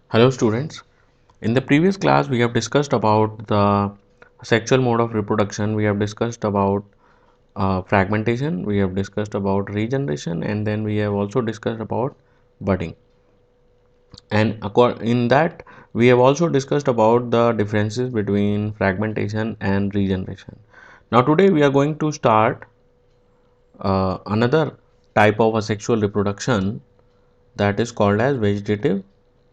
Hello students. In the previous class we have discussed about the sexual mode of reproduction. We have discussed about fragmentation, we have discussed about regeneration, and then we have also discussed about budding. And in that we have also discussed about the differences between fragmentation and regeneration. Now today we are going to start another type of asexual reproduction, that is called as vegetative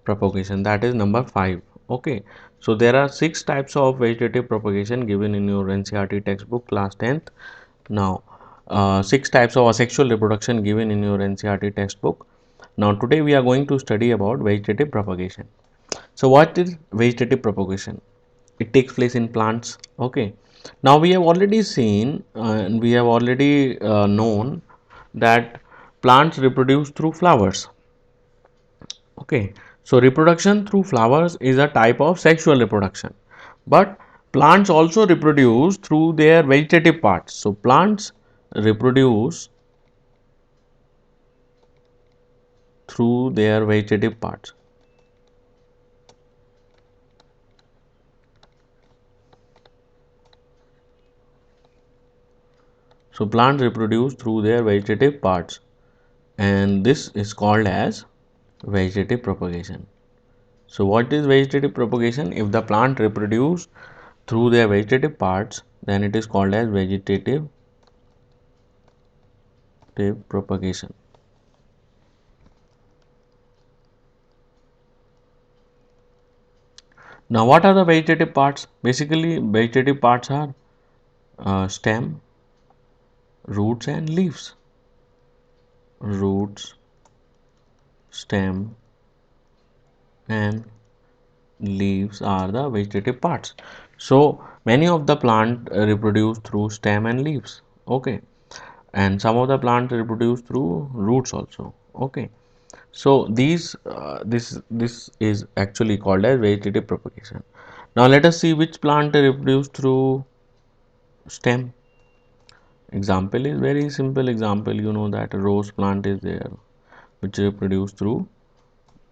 propagation. That is number 5. Okay, so there are 6 types of vegetative propagation given in your NCERT textbook class 10th. Now 6 types of asexual reproduction given in your NCERT textbook. Now today we are going to study about vegetative propagation. So what is vegetative propagation? It takes place in plants. Okay, now we have already seen and we have already known that plants reproduce through flowers. Okay, so reproduction through flowers is a type of sexual reproduction, but plants also reproduce through their vegetative parts. So plants reproduce through their vegetative parts. So plants reproduce through their vegetative parts, and this is called as vegetative propagation. So what is vegetative propagation? If the plant reproduce through their vegetative parts, then it is called as vegetative propagation. Now, what are the vegetative parts? Basically, vegetative parts are stem, roots, and leaves. Roots, stem, and leaves are the vegetative parts. So, many of the plant reproduce through stem and leaves. Okay, and some of the plants reproduce through roots also. Okay, so this is actually called as vegetative propagation. Now, let us see which plant reproduce through stem. Example is very simple example. You know that a rose plant is there, which reproduce through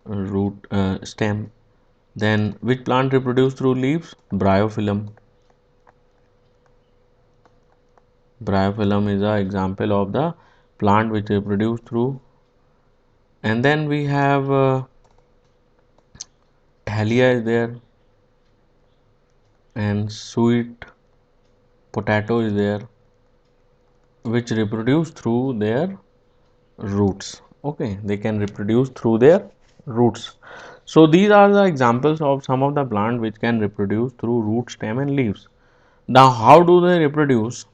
root stem. Then which plant reproduce through leaves? Bryophyllum. Bryophyllum is an example of the plant which reproduce through. And then we have Dahlia is there, and sweet potato is there, which reproduce through their roots. Okay, they can reproduce through their roots. So these are the examples of some of the plant which can reproduce through root, stem, and leaves. Now how do they reproduce?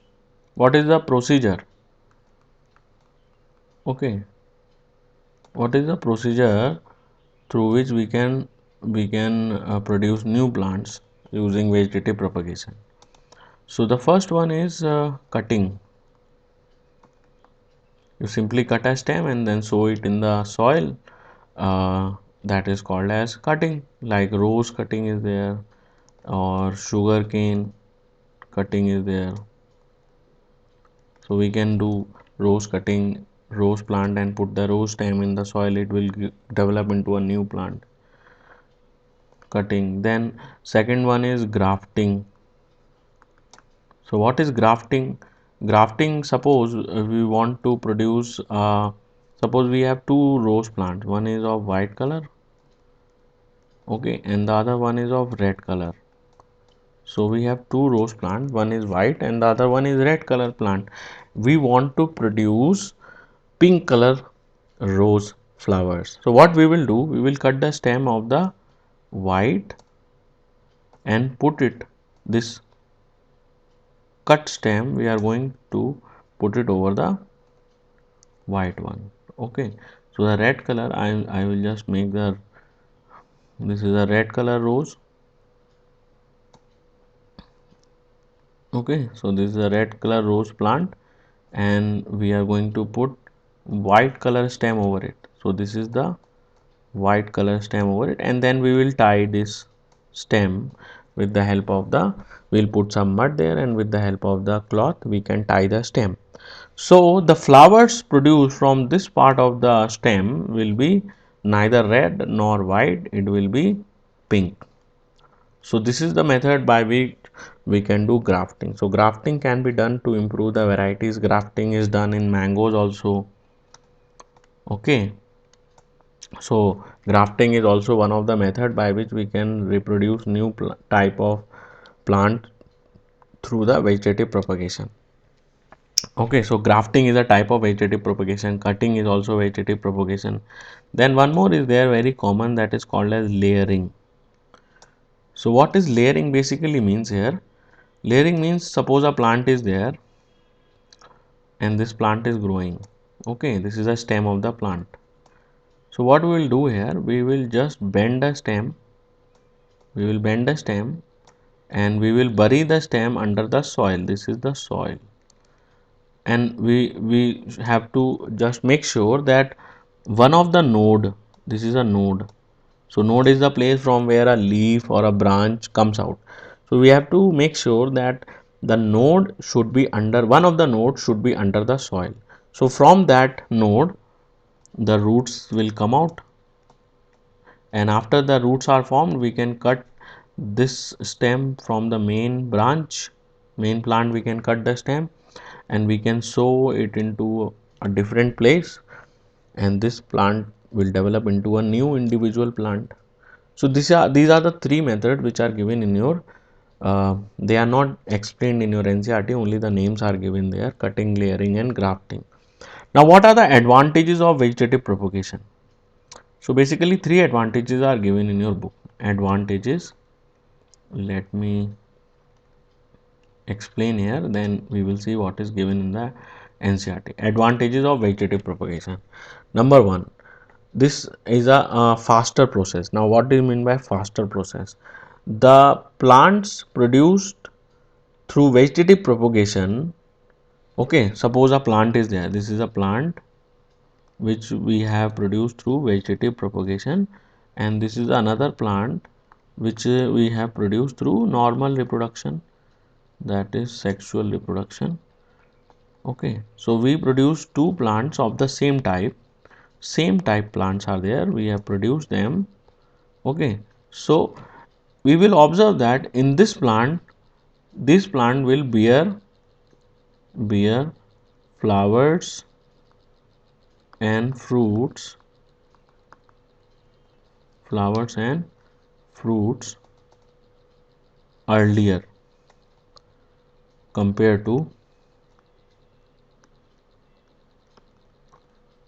What is the procedure? Okay, what is the procedure through which we can produce new plants using vegetative propagation? So the first one is cutting. You simply cut a stem and then sow it in the soil. That is called as cutting. Like rose cutting is there, or sugar cane cutting is there. So we can do rose cutting, rose plant, and put the rose stem in the soil. It will develop into a new plant. Cutting. Then second one is grafting. So what is grafting? Grafting, suppose we want to produce, suppose we have two rose plants. One is of white color, okay, and the other one is of red color. So we have two rose plants, one is white and the other one is red color plant. We want to produce pink color rose flowers. So what we will do, we will cut the stem of the white and put it, this cut stem we are going to put it over the white one. Okay, so the red color, I will just make the, this is a red color rose. Okay, so this is a red color rose plant and we are going to put white color stem over it. So this is the white color stem over it, and then we will tie this stem with the help of the, we'll put some mud there, and with the help of the cloth we can tie the stem. So the flowers produced from this part of the stem will be neither red nor white, it will be pink. So this is the method by which we can do grafting. So grafting can be done to improve the varieties. Grafting is done in mangoes also. Okay. So grafting is also one of the method by which we can reproduce new type of plant through the vegetative propagation. Okay, so grafting is a type of vegetative propagation. Cutting is also vegetative propagation. Then one more is there very common, that is called as layering. So what is layering basically means here? Layering means suppose a plant is there and this plant is growing. Okay, this is a stem of the plant. So what we will do here, we will just bend the stem. We will bend the stem and we will bury the stem under the soil. This is the soil. And we have to just make sure that one of the node, this is a node. So node is the place from where a leaf or a branch comes out. So we have to make sure that the node should be under, one of the nodes should be under the soil. So from that node the roots will come out, and after the roots are formed we can cut this stem from the main branch, main plant. We can cut the stem and we can sow it into a different place, and this plant will develop into a new individual plant. So these are the three methods which are given in your they are not explained in your NCERT, only the names are given there: cutting, layering and grafting. Now what are the advantages of vegetative propagation? So basically three advantages are given in your book. Advantages, let me explain here, then we will see what is given in the NCERT. Advantages of vegetative propagation. Number one, this is a faster process. Now what do you mean by faster process? The plants produced through vegetative propagation, okay, suppose a plant is there, this is a plant which we have produced through vegetative propagation, and this is another plant which we have produced through normal reproduction, that is sexual reproduction. Okay, so we produce two plants of the same type plants are there, we have produced them. Okay, so we will observe that in this plant will bear flowers and fruits earlier compared to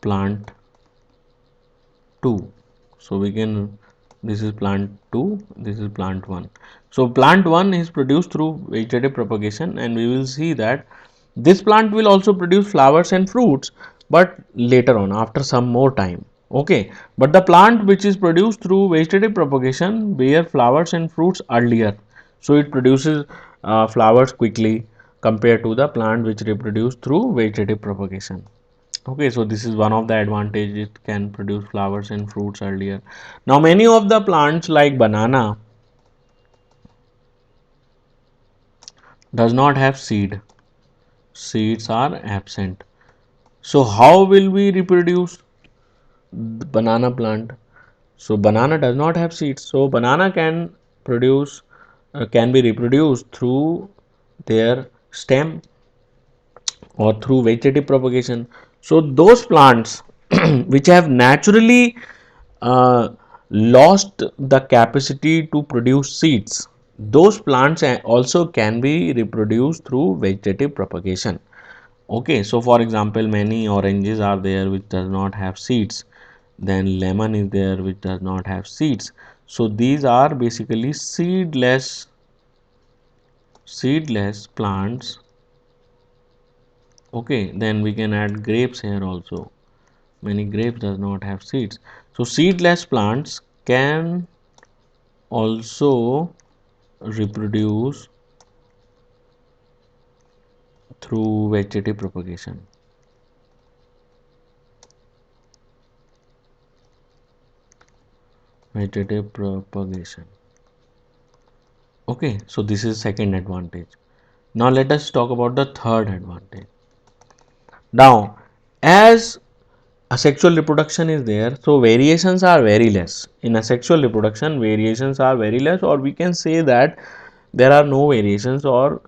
plant 2. So we can, this is plant 2, this is plant 1. So plant 1 is produced through vegetative propagation, and we will see that this plant will also produce flowers and fruits, but later on, after some more time. Okay, but the plant which is produced through vegetative propagation bear flowers and fruits earlier, so it produces flowers quickly compared to the plant which reproduced through vegetative propagation. Okay, so this is one of the advantage, it can produce flowers and fruits earlier. Now many of the plants like banana does not have seeds are absent. So how will we reproduce the banana plant? So banana does not have seeds, so banana can produce can be reproduced through their stem or through vegetative propagation. So those plants which have naturally uh, lost the capacity to produce seeds, those plants also can be reproduced through vegetative propagation. Okay, so for example, many oranges are there which does not have seeds, then lemon is there which does not have seeds. So these are basically seedless plants. Okay, then we can add grapes here also. Many grapes does not have seeds. So seedless plants can also reproduce through vegetative propagation. Vegetative propagation. Okay, so this is second advantage. Now let us talk about the third advantage. Now, as asexual reproduction is there, so variations are very less. In asexual reproduction, variations are very less, or we can say that there are no variations, or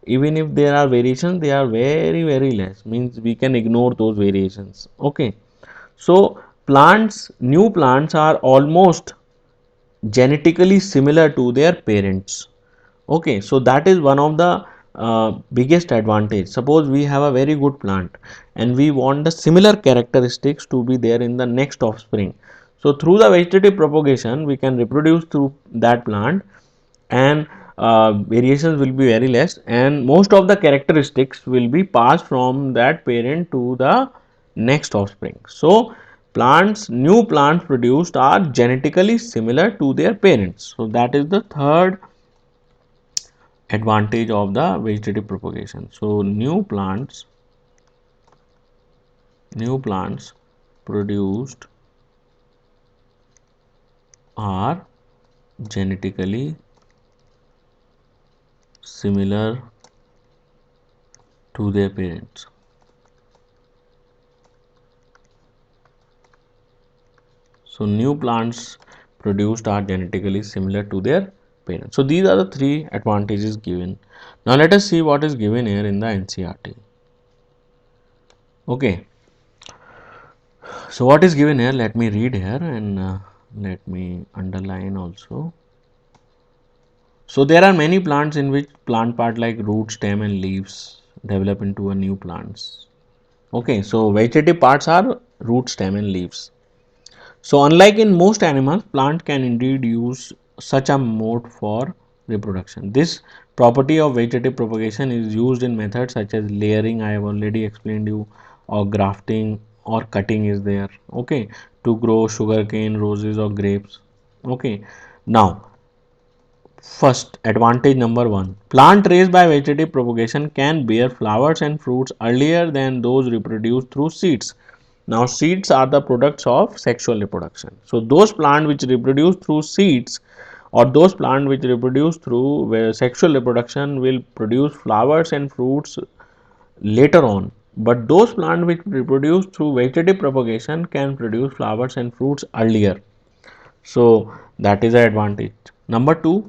even if there are variations, they are very very less, means we can ignore those variations. Okay, so plants, new plants are almost genetically similar to their parents. Okay, so that is one of the biggest advantage. Suppose we have a very good plant and we want the similar characteristics to be there in the next offspring. So through the vegetative propagation, we can reproduce through that plant, and variations will be very less, and most of the characteristics will be passed from that parent to the next offspring. So plants, new plants produced are genetically similar to their parents. So that is the third advantage of the vegetative propagation. So new plants produced are genetically similar to their parents. So new plants produced are genetically similar to their parents. So these are the three advantages given. Now let us see what is given here in the NCERT. Okay, so what is given here? Let me read here, and let me underline also. So there are many plants in which plant part like root, stem and leaves develop into a new plants. Okay, so vegetative parts are root, stem and leaves. So unlike in most animals, plant can indeed use such a mode for reproduction. This property of vegetative propagation is used in methods such as layering, I have already explained you, or grafting or cutting is there, okay, to grow sugarcane, roses or grapes. Okay, now first advantage number one, plant raised by vegetative propagation can bear flowers and fruits earlier than those reproduced through seeds. Now seeds are the products of sexual reproduction. So those plants which reproduce through seeds, or those plants which reproduce through sexual reproduction, will produce flowers and fruits later on. But those plants which reproduce through vegetative propagation can produce flowers and fruits earlier. So that is the advantage. Number two,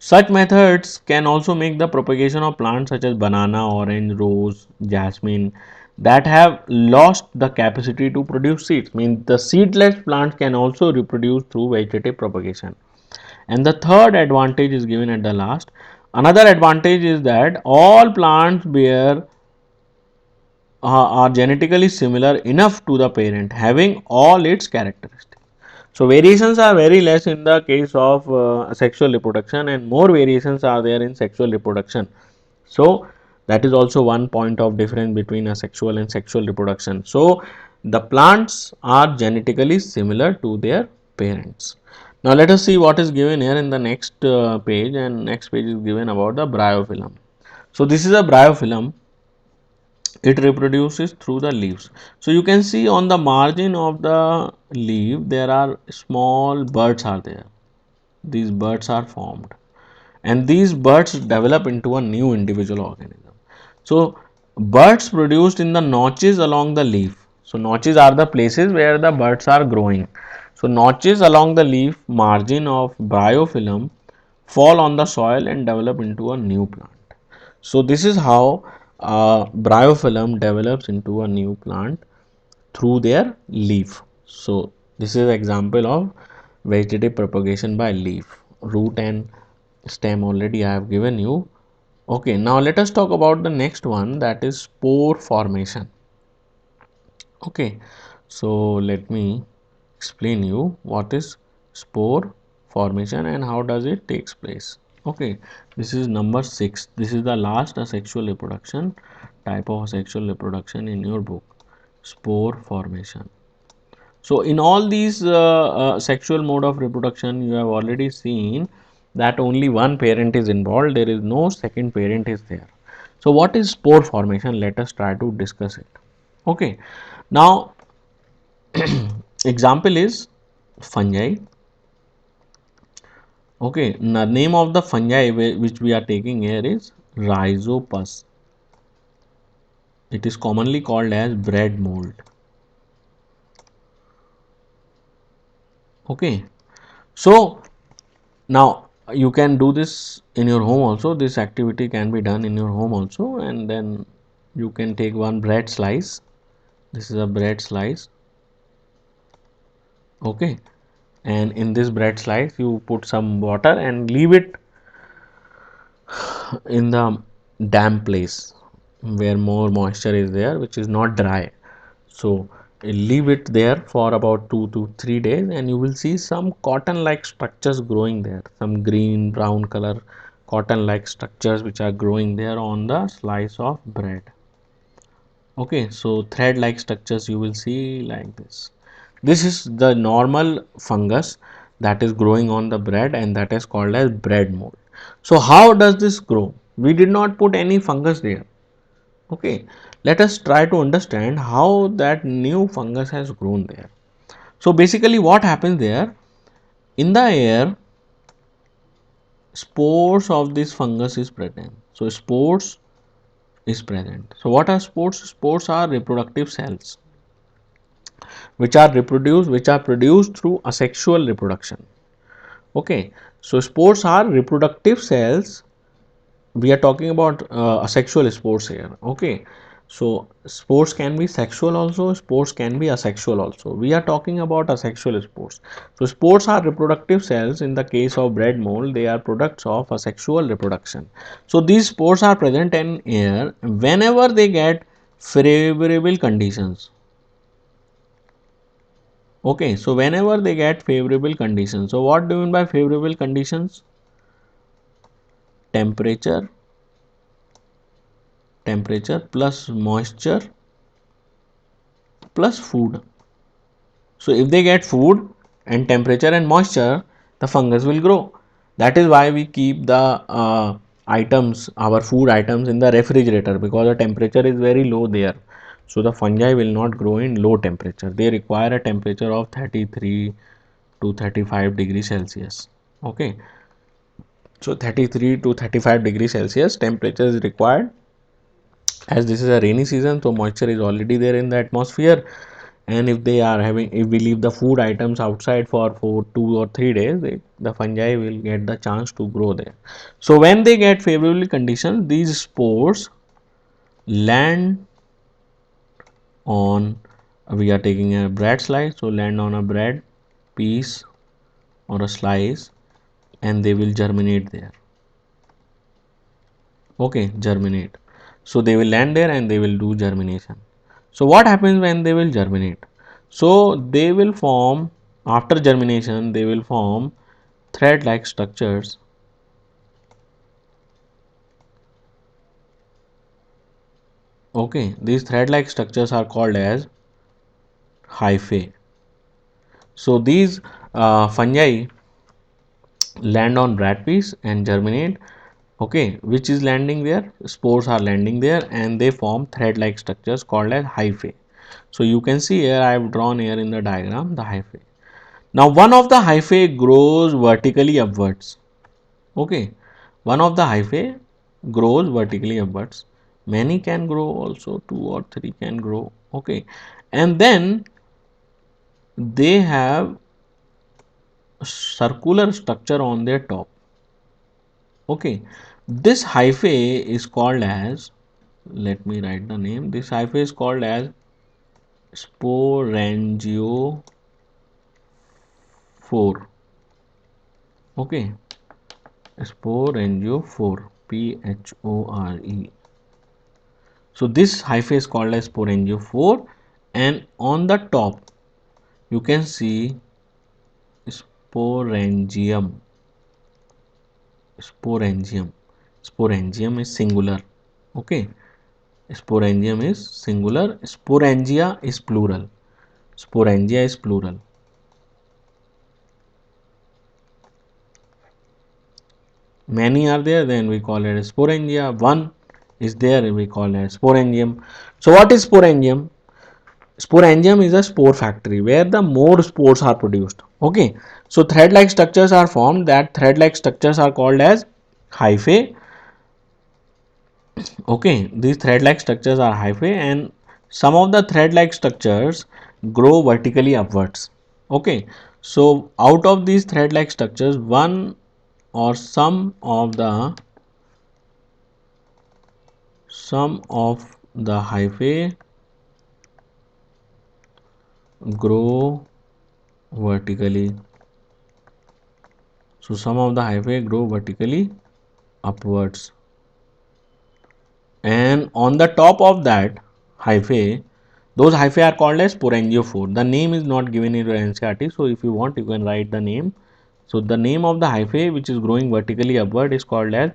such methods can also make the propagation of plants such as banana, orange, rose, jasmine that have lost the capacity to produce seeds. Means the seedless plants can also reproduce through vegetative propagation. And the third advantage is given at the last. Another advantage is that all plants are genetically similar enough to the parent, having all its characteristics. So variations are very less in the case of sexual reproduction, and more variations are there in sexual reproduction. So that is also one point of difference between asexual and sexual reproduction. So the plants are genetically similar to their parents. Now let us see what is given here in the next page, and next page is given about the bryophyllum. So this is a bryophyllum. It reproduces through the leaves. So you can see on the margin of the leaf there are small buds are there. These buds are formed, and these buds develop into a new individual organism. So buds produced in the notches along the leaf. So notches are the places where the buds are growing. So notches along the leaf margin of bryophyllum fall on the soil and develop into a new plant. So this is how bryophyllum develops into a new plant through their leaf. So this is example of vegetative propagation by leaf. Root and stem already I have given you. Okay, now let us talk about the next one, that is spore formation. Okay, so let me explain you what is spore formation and how does it takes place. Okay, this is number 6. This is the last asexual reproduction, type of asexual reproduction in your book, spore formation. So in all these sexual mode of reproduction, you have already seen that only one parent is involved. There is no second parent is there. So what is spore formation? Let us try to discuss it. Okay. Now example is fungi. Okay. The name of the fungi which we are taking here is Rhizopus. It is commonly called as bread mold. Okay, so now you can do this in your home also. This activity can be done in your home also, and then you can take one bread slice. This is a bread slice. Okay, and in this bread slice you put some water and leave it in the damp place where more moisture is there, which is not dry. So leave it there for about 2 to 3 days, and you will see some cotton like structures growing there, some green brown color cotton like structures which are growing there on the slice of bread. Okay, so thread like structures you will see like this. This is the normal fungus that is growing on the bread, and that is called as bread mold. So how does this grow? We did not put any fungus there. Okay, let us try to understand how that new fungus has grown there. So basically what happens there, in the air spores of this fungus is present. So spores is present. So what are spores? Spores are reproductive cells which are produced through asexual reproduction. Okay, so spores are reproductive cells. We are talking about asexual spores here. Okay, so spores can be sexual also, spores can be asexual also. We are talking about asexual spores. So spores are reproductive cells. In the case of bread mold, they are products of asexual reproduction. So these spores are present in air whenever they get favorable conditions. Okay, so whenever they get favorable conditions. So what do you mean by favorable conditions? Temperature, temperature plus moisture plus food. So if they get food and temperature and moisture, the fungus will grow. That is why we keep the items, our food items, in the refrigerator, because the temperature is very low there. So the fungi will not grow in low temperature. They require a temperature of 33 to 35 degrees Celsius. Okay, so 33 to 35 degrees Celsius temperature is required. As this is a rainy season, so moisture is already there in the atmosphere, and if they are having, if we leave the food items outside for 2 or 3 days, the fungi will get the chance to grow there. So when they get favorable conditions, these spores land on, we are taking a bread slice, so land on a bread piece or a slice, and they will germinate there. Okay, germinate. So they will land there and they will do germination. So what happens when they will germinate? So they will form, after germination, they will form thread like structures. Okay, these thread like structures are called as hyphae. So these fungi land on bread piece and germinate. Okay, which is landing there? Spores are landing there, and they form thread like structures called as hyphae. So you can see here, I have drawn here in the diagram the hyphae. Now one of the hyphae grows vertically upwards. Okay, one of the hyphae grows vertically upwards. Many can grow also, 2 or 3 can grow. Okay, and then they have circular structure on their top. Okay, this hyphae is called as, let me write the name, this hyphae is called as sporangiophore. Okay, sporangiophore, phore. So this hyphae is called as sporangiophore, and on the top you can see sporangium. Sporangium. Sporangium is singular. Okay, sporangium is singular. Sporangia is plural. Sporangia is plural. Many are there, then we call it sporangia. One is there, we call it sporangium. So what is sporangium? Sporangium is a spore factory where the more spores are produced. Okay, so thread like structures are formed. That thread like structures are called as hyphae. Okay, these thread-like structures are hyphae, and some of the thread-like structures grow vertically upwards. Okay, so out of these thread-like structures, one or some of the hyphae grow vertically. So some of the hyphae grow vertically upwards, and on the top of that hyphae, those hyphae are called as sporangiophore. The name is not given in your NCERT, so if you want, you can write the name. So the name of the hyphae which is growing vertically upward is called as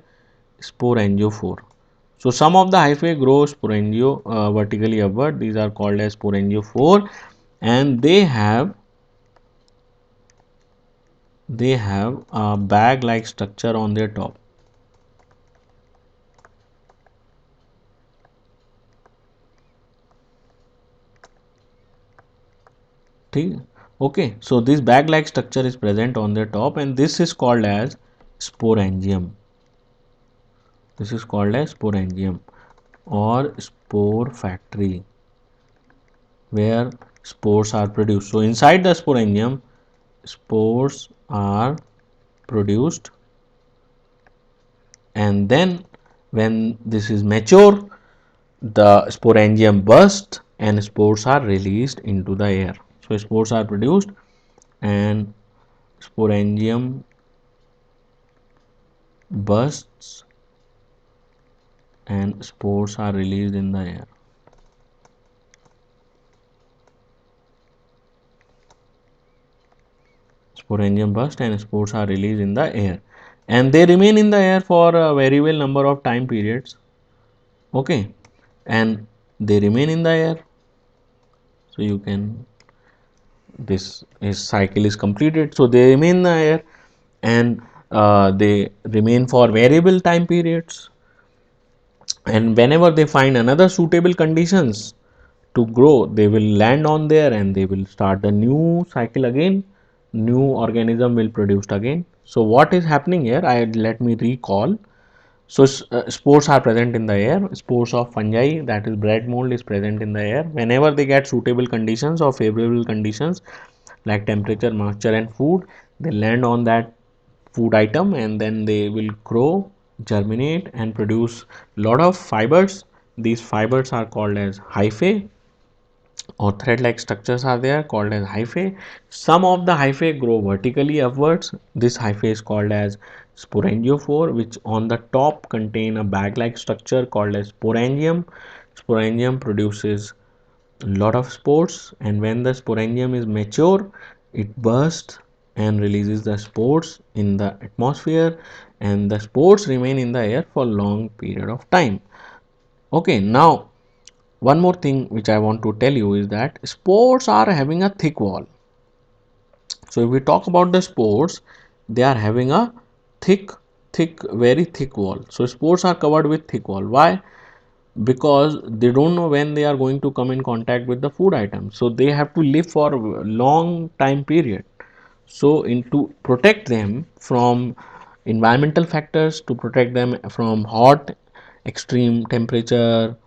sporangiophore. So some of the hyphae grow vertically upward. These are called as sporangiophore, and they have a bag-like structure on their top. Okay, so this bag-like structure is present on their top, and this is called as sporangium. This is called as sporangium or spore factory, where spores are produced. So inside the sporangium, spores are produced, and then when this is mature, the sporangium bursts and spores are released into the air. So spores are produced and sporangium bursts and spores are released in the air. Sporangium bursts and spores are released in the air, and they remain in the air for a variable number of time periods. Okay, and they remain in the air. So you can, this is cycle is completed. So they remain in the air, and they remain for variable time periods, and whenever they find another suitable conditions to grow, they will land on there and they will start the new cycle again. New organism will produced again. So what is happening here, I let me recall. So spores are present in the air. Spores of fungi, that is bread mold, is present in the air. Whenever they get suitable conditions or favorable conditions like temperature, moisture and food, they land on that food item, and then they will grow, germinate and produce lot of fibers. These fibers are called as hyphae, or thread-like structures are there called as hyphae. Some of the hyphae grow vertically upwards. This hyphae is called as sporangiophore, which on the top contain a bag-like structure called as sporangium. Sporangium produces a lot of spores, and when the sporangium is mature, it bursts and releases the spores in the atmosphere, and the spores remain in the air for long period of time. Okay, now one more thing which I want to tell you is that spores are having a thick wall. So if we talk about the spores, they are having a very thick wall. So spores are covered with thick wall. Why? Because they don't know when they are going to come in contact with the food item. So they have to live for a long time period. So to protect them from environmental factors, to protect them from hot extreme temperature,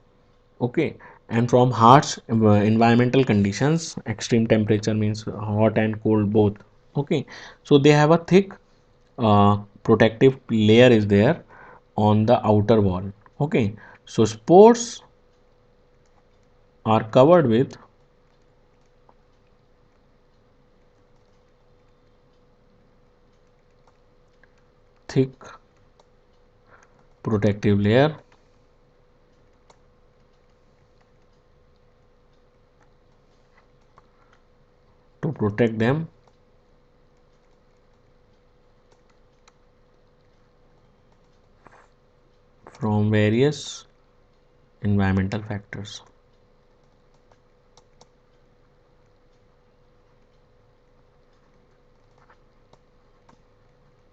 okay, and from harsh environmental conditions. Extreme temperature means hot and cold both. Okay, so they have a thick protective layer is there on the outer wall. Okay, so spores are covered with thick protective layer to protect them from various environmental factors.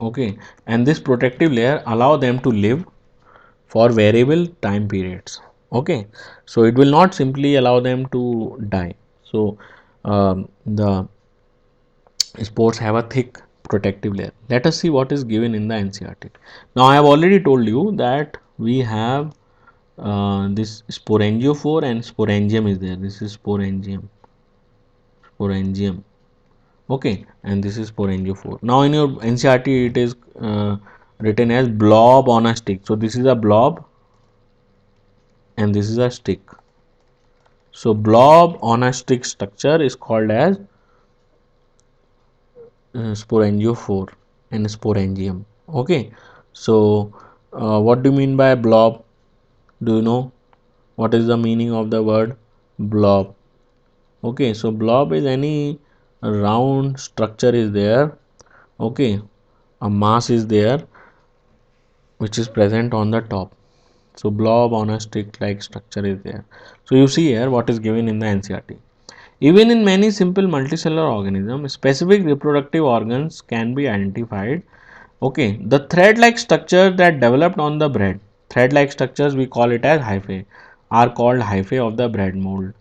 Okay, and this protective layer allow them to live for variable time periods. Okay, so it will not simply allow them to die. So the spores have a thick protective layer. Let us see what is given in the NCERT. Now I have already told you that we have this sporangiophore and sporangium is there. This is sporangium. Okay, and this is sporangiophore. Now in your NCRT it is written as blob on a stick. So this is a blob and this is a stick. So blob on a stick structure is called as sporangiophore and sporangium. Okay, so what do you mean by blob? Do you know what is the meaning of the word blob? Okay, so blob is any round structure is there. Okay, a mass is there which is present on the top. So blob on a stick like structure is there. So you see here what is given in the NCRT. Even in many simple multicellular organisms, specific reproductive organs can be identified. Okay, the thread-like structure that developed on the bread, thread-like structures we call it as hyphae, are called hyphae of the bread mold.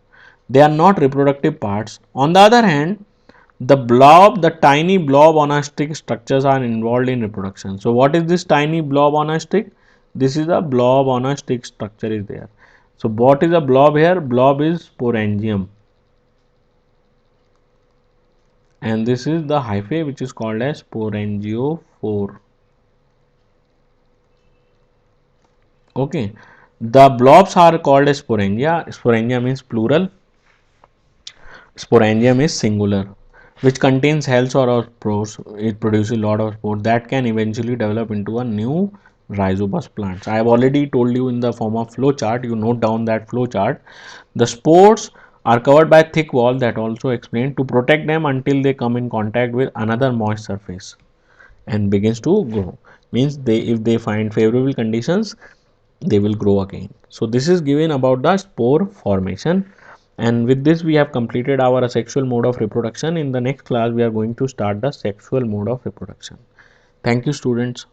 They are not reproductive parts. On the other hand, the tiny blob on a stick structures are involved in reproduction. So what is this tiny blob on a stick? This is a blob on a stick structure is there. So what is a blob here? Blob is sporangium. And this is the hyphae which is called as sporangiophore. Okay, the blobs are called as sporangia. Sporangia means plural, sporangium is singular, which contains cells or spores. It produces a lot of spores that can eventually develop into a new rhizobus plants. I have already told you in the form of flow chart. You note down that flow chart. The spores are covered by thick wall that also explained to protect them until they come in contact with another moist surface and begins to grow. Means they, if they find favorable conditions, they will grow again. So this is given about the spore formation, and with this we have completed our asexual mode of reproduction. In the next class we are going to start the sexual mode of reproduction. Thank you students.